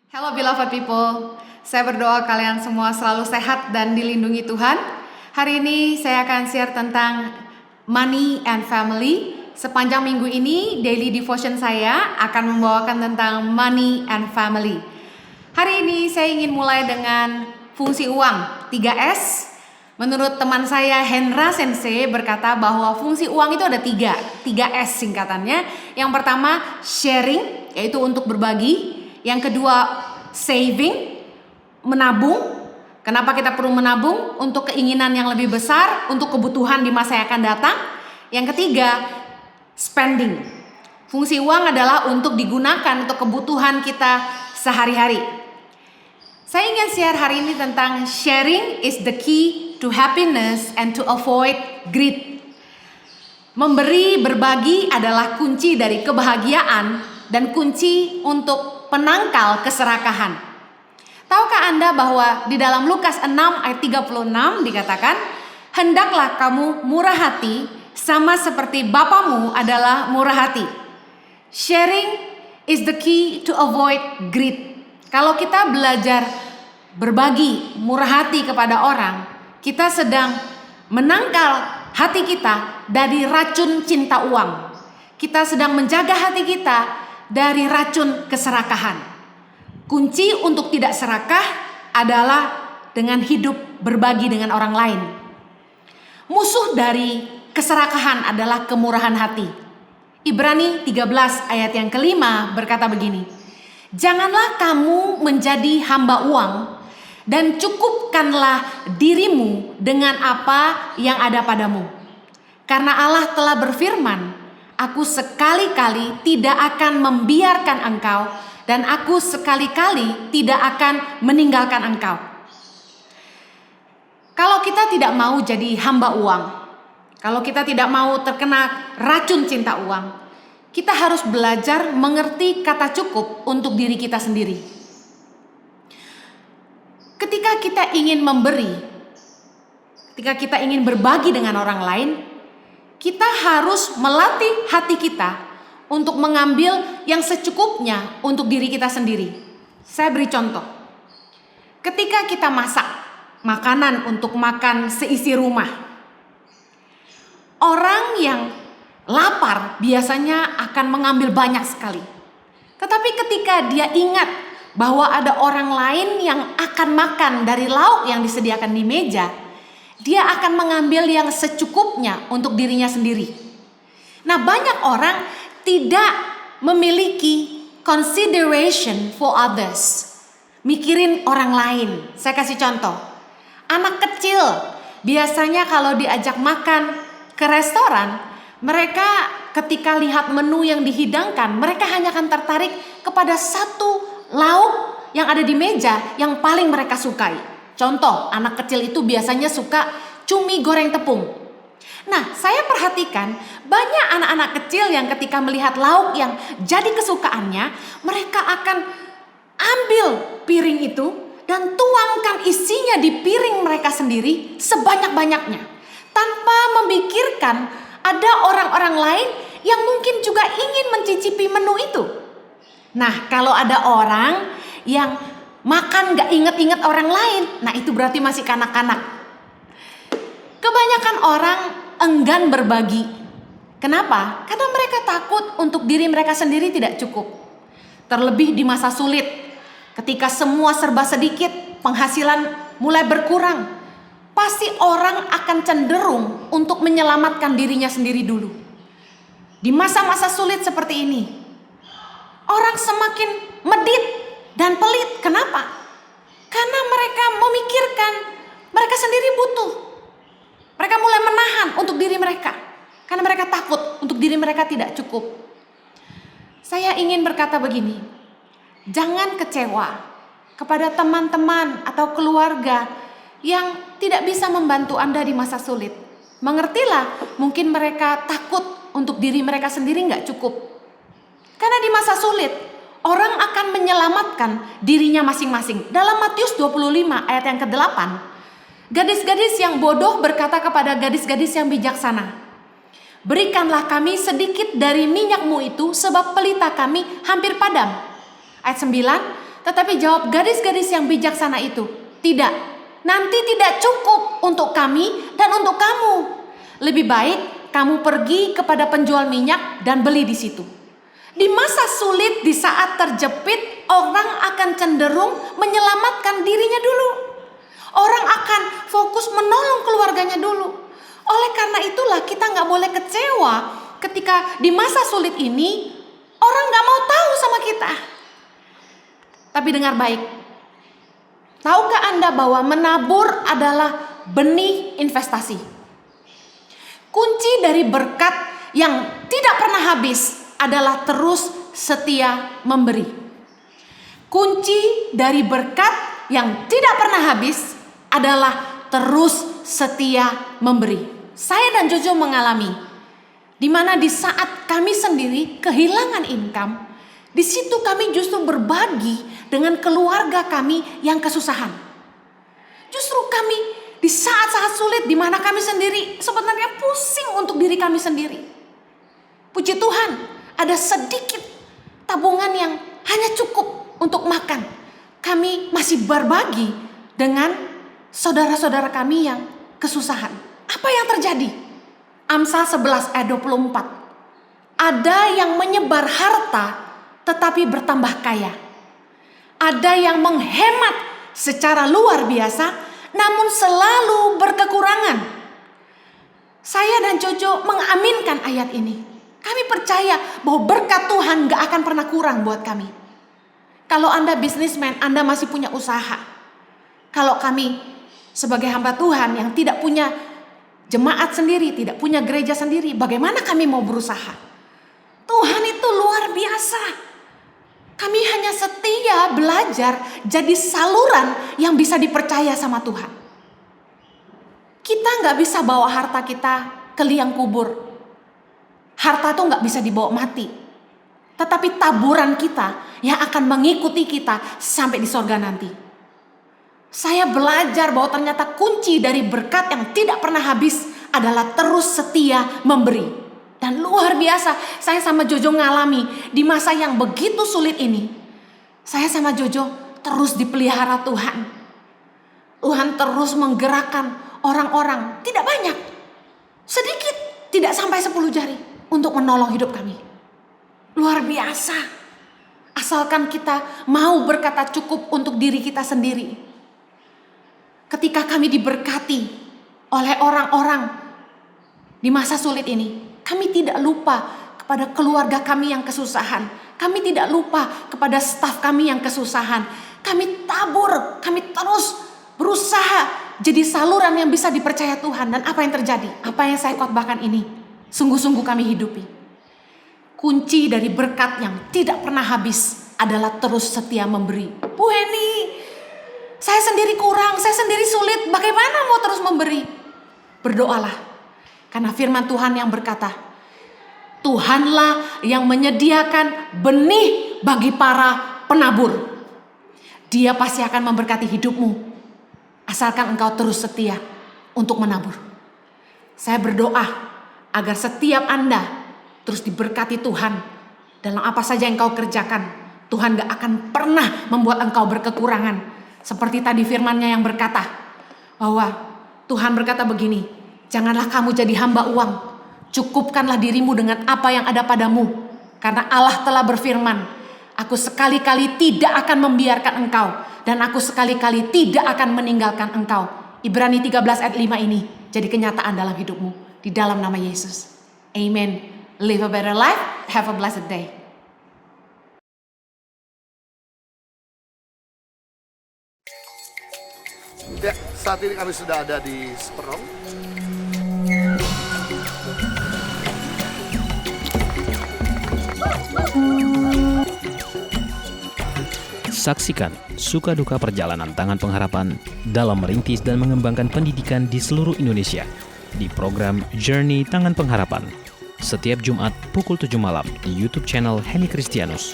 Hello beloved people, saya berdoa kalian semua selalu sehat dan dilindungi Tuhan. Hari ini saya akan share tentang money and family. Sepanjang minggu ini daily devotion saya akan membawakan tentang money and family. Hari ini saya ingin mulai dengan fungsi uang 3S. Menurut teman saya Hendra Sensei berkata bahwa fungsi uang itu ada 3S singkatannya. Yang pertama sharing, yaitu untuk berbagi. Yang kedua saving, menabung. Kenapa kita perlu menabung? Untuk keinginan yang lebih besar, untuk kebutuhan di masa yang akan datang. Yang ketiga spending. Fungsi uang adalah untuk digunakan untuk kebutuhan kita sehari-hari. Saya ingin share hari ini tentang sharing is the key to happiness and to avoid greed. Memberi, berbagi adalah kunci dari kebahagiaan dan kunci untuk penangkal keserakahan. Tahukah Anda bahwa di dalam Lukas 6 ayat 36 dikatakan, "Hendaklah kamu murah hati sama seperti Bapamu adalah murah hati." Sharing is the key to avoid greed. Kalau kita belajar berbagi, murah hati kepada orang, kita sedang menangkal hati kita dari racun cinta uang. Kita sedang menjaga hati kita dari racun keserakahan. Kunci untuk tidak serakah adalah dengan hidup berbagi dengan orang lain. Musuh dari keserakahan adalah kemurahan hati. Ibrani 13 ayat yang kelima berkata begini, "Janganlah kamu menjadi hamba uang dan cukupkanlah dirimu dengan apa yang ada padamu. Karena Allah telah berfirman, Aku sekali-kali tidak akan membiarkan engkau dan aku sekali-kali tidak akan meninggalkan engkau." Kalau kita tidak mau jadi hamba uang, kalau kita tidak mau terkena racun cinta uang, kita harus belajar mengerti kata cukup untuk diri kita sendiri. Ketika kita ingin memberi, ketika kita ingin berbagi dengan orang lain, kita harus melatih hati kita untuk mengambil yang secukupnya untuk diri kita sendiri. Saya beri contoh. Ketika kita masak makanan untuk makan seisi rumah, orang yang lapar biasanya akan mengambil banyak sekali. Tetapi ketika dia ingat bahwa ada orang lain yang akan makan dari lauk yang disediakan di meja, dia akan mengambil yang secukupnya untuk dirinya sendiri. Nah, banyak orang tidak memiliki consideration for others. Mikirin orang lain. Saya kasih contoh. Anak kecil biasanya kalau diajak makan ke restoran, mereka ketika lihat menu yang dihidangkan, mereka hanya akan tertarik kepada satu lauk yang ada di meja yang paling mereka sukai. Contoh, anak kecil itu biasanya suka cumi goreng tepung. Nah, saya perhatikan banyak anak-anak kecil yang ketika melihat lauk yang jadi kesukaannya, mereka akan ambil piring itu dan tuangkan isinya di piring mereka sendiri sebanyak-banyaknya, tanpa memikirkan ada orang-orang lain yang mungkin juga ingin mencicipi menu itu. Nah, kalau ada orang yang makan gak inget-inget orang lain, nah itu berarti masih kanak-kanak. Kebanyakan orang enggan berbagi. Kenapa? Karena mereka takut untuk diri mereka sendiri tidak cukup. Terlebih di masa sulit, ketika semua serba sedikit, penghasilan mulai berkurang, pasti orang akan cenderung untuk menyelamatkan dirinya sendiri dulu. Di masa-masa sulit seperti ini, orang semakin medit dan pelit. Kenapa? Karena mereka memikirkan mereka sendiri butuh. Mereka mulai menahan untuk diri mereka karena mereka takut untuk diri mereka tidak cukup. Saya ingin berkata begini, jangan kecewa kepada teman-teman atau keluarga yang tidak bisa membantu Anda di masa sulit. Mengertilah, mungkin mereka takut untuk diri mereka sendiri gak cukup. Karena di masa sulit, orang akan menyelamatkan dirinya masing-masing. Dalam Matius 25 ayat yang ke-8, gadis-gadis yang bodoh berkata kepada gadis-gadis yang bijaksana, "Berikanlah kami sedikit dari minyakmu itu, sebab pelita kami hampir padam." Ayat 9, Tetapi jawab gadis-gadis yang bijaksana itu, "Tidak, nanti tidak cukup untuk kami dan untuk kamu. Lebih baik kamu pergi kepada penjual minyak dan beli di situ." Di masa sulit, di saat terjepit, orang akan cenderung menyelamatkan dirinya dulu. Orang akan fokus menolong keluarganya dulu. Oleh karena itulah kita gak boleh kecewa ketika di masa sulit ini orang gak mau tahu sama kita. Tapi dengar baik, tahukah Anda bahwa menabur adalah benih investasi? Kunci dari berkat yang tidak pernah habis adalah terus setia memberi. Kunci dari berkat yang tidak pernah habis adalah terus setia memberi. Saya dan Jojo mengalami di mana di saat kami sendiri kehilangan income, di situ kami justru berbagi dengan keluarga kami yang kesusahan. Justru kami di saat-saat sulit di mana kami sendiri sebenarnya pusing untuk diri kami sendiri. Puji Tuhan, ada sedikit tabungan yang hanya cukup untuk makan. Kami masih berbagi dengan saudara-saudara kami yang kesusahan. Apa yang terjadi? Amsal 11 ayat 24. Ada yang menyebar harta tetapi bertambah kaya. Ada yang menghemat secara luar biasa namun selalu berkekurangan. Saya dan Jojo mengaminkan ayat ini. Kami percaya bahwa berkat Tuhan gak akan pernah kurang buat kami. Kalau Anda bisnismen, Anda masih punya usaha. Kalau kami sebagai hamba Tuhan yang tidak punya jemaat sendiri, tidak punya gereja sendiri, bagaimana kami mau berusaha? Tuhan itu luar biasa. Kami hanya setia belajar jadi saluran yang bisa dipercaya sama Tuhan. Kita gak bisa bawa harta kita ke liang kubur. Harta itu gak bisa dibawa mati. Tetapi taburan kita yang akan mengikuti kita sampai di sorga nanti. Saya belajar bahwa ternyata kunci dari berkat yang tidak pernah habis adalah terus setia memberi. Dan luar biasa, saya sama Jojo ngalami di masa yang begitu sulit ini. Saya sama Jojo terus dipelihara Tuhan. Tuhan terus menggerakkan orang-orang, tidak banyak, sedikit, tidak sampai 10 jari. Untuk menolong hidup kami. Luar biasa. Asalkan kita mau berkata cukup untuk diri kita sendiri. Ketika kami diberkati oleh orang-orang di masa sulit ini, kami tidak lupa kepada keluarga kami yang kesusahan. Kami tidak lupa kepada staf kami yang kesusahan. Kami tabur, kami terus berusaha jadi saluran yang bisa dipercaya Tuhan. Dan apa yang terjadi? Apa yang saya khotbahkan ini sungguh-sungguh kami hidupi. Kunci dari berkat yang tidak pernah habis adalah terus setia memberi. Bu Heni, saya sendiri kurang, saya sendiri sulit, bagaimana mau terus memberi? Berdoalah, karena firman Tuhan yang berkata, Tuhanlah yang menyediakan benih bagi para penabur. Dia pasti akan memberkati hidupmu, asalkan engkau terus setia untuk menabur. Saya berdoa agar setiap Anda terus diberkati Tuhan dalam apa saja yang kau kerjakan. Tuhan gak akan pernah membuat engkau berkekurangan. Seperti tadi firman-Nya yang berkata bahwa Tuhan berkata begini, janganlah kamu jadi hamba uang, cukupkanlah dirimu dengan apa yang ada padamu. Karena Allah telah berfirman, aku sekali-kali tidak akan membiarkan engkau, dan aku sekali-kali tidak akan meninggalkan engkau. Ibrani 13 ayat 5 ini jadi kenyataan dalam hidupmu. Di dalam nama Yesus. Amen. Live a better life. Have a blessed day. Ya, saat ini kami sudah ada di Seperong. Saksikan suka duka perjalanan Tangan Pengharapan dalam merintis dan mengembangkan pendidikan di seluruh Indonesia di program Journey Tangan Pengharapan setiap Jumat pukul 7 malam di YouTube channel Heni Kristianus.